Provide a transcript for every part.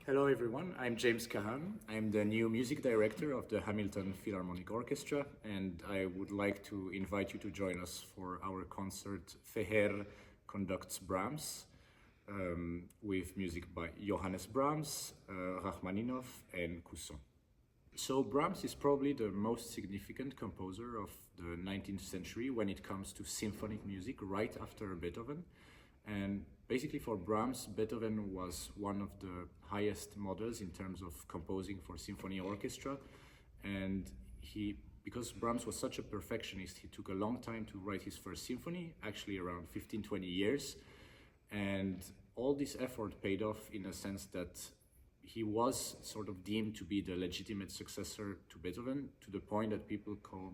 Hello everyone, I'm James Kahane. I'm the new music director of the Hamilton Philharmonic Orchestra, and I would like to invite you to join us for our concert Feher Conducts Brahms, with music by Johannes Brahms, Rachmaninoff and Cousin. So Brahms is probably the most significant composer of the 19th century when it comes to symphonic music, right after Beethoven. And basically for Brahms, Beethoven was one of the highest models in terms of composing for symphony orchestra. And because Brahms was such a perfectionist, he took a long time to write his first symphony, actually around 15-20 years. And all this effort paid off in a sense that he was sort of deemed to be the legitimate successor to Beethoven, to the point that people call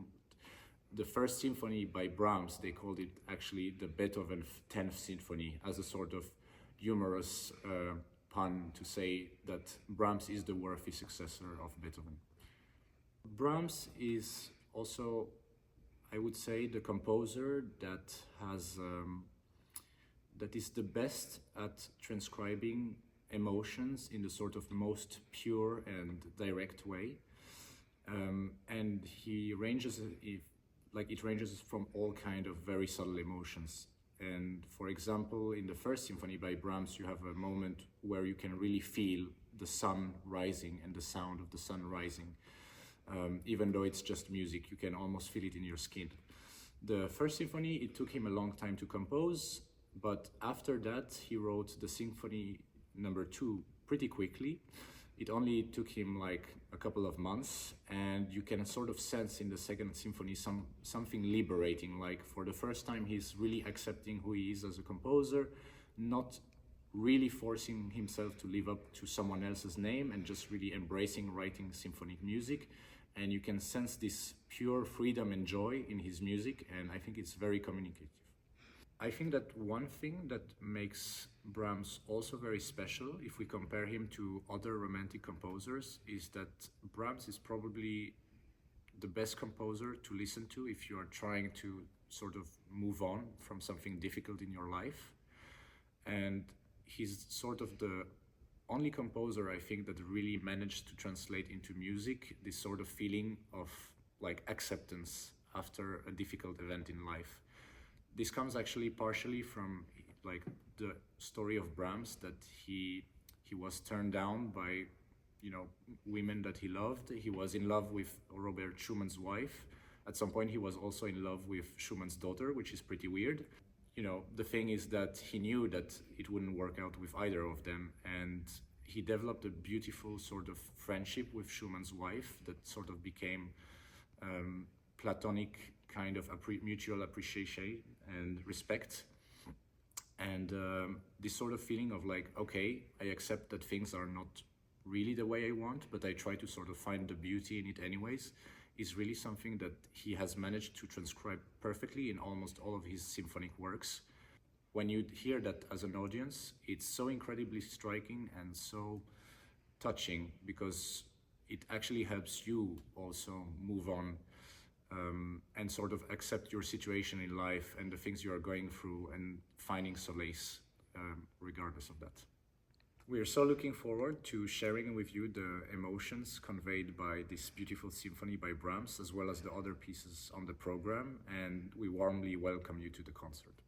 the first symphony by Brahms, they called it actually the Beethoven 10th Symphony, as a sort of humorous pun to say that Brahms is the worthy successor of Beethoven. Brahms is also, I would say, the composer that is the best at transcribing emotions in the sort of most pure and direct way. And he ranges it ranges from all kind of very subtle emotions. And for example, in the first symphony by Brahms, you have a moment where you can really feel the sun rising and the sound of the sun rising. Even though it's just music, you can almost feel it in your skin. The first symphony, it took him a long time to compose, but after that, he wrote the Symphony number 2 pretty quickly. It only took him like a couple of months, and you can sort of sense in the second symphony something liberating. Like for the first time, he's really accepting who he is as a composer, not really forcing himself to live up to someone else's name, and just really embracing writing symphonic music. And you can sense this pure freedom and joy in his music, and I think it's very communicative. I think that one thing that makes Brahms also very special, if we compare him to other romantic composers, is that Brahms is probably the best composer to listen to if you are trying to sort of move on from something difficult in your life. And he's sort of the only composer, I think, that really managed to translate into music this sort of feeling of like acceptance after a difficult event in life. This comes actually partially from like the story of Brahms, that he was turned down by, women that he loved. He was in love with Robert Schumann's wife. At some point, he was also in love with Schumann's daughter, which is pretty weird. The thing is that he knew that it wouldn't work out with either of them, and he developed a beautiful sort of friendship with Schumann's wife that sort of became platonic kind of mutual appreciation and respect. And this sort of feeling of like, okay, I accept that things are not really the way I want, but I try to sort of find the beauty in it anyways, is really something that he has managed to transcribe perfectly in almost all of his symphonic works. When you hear that as an audience, it's so incredibly striking and so touching, because it actually helps you also move on and sort of accept your situation in life and the things you are going through, and finding solace regardless of that. We are so looking forward to sharing with you the emotions conveyed by this beautiful symphony by Brahms, as well as the other pieces on the program, and we warmly welcome you to the concert.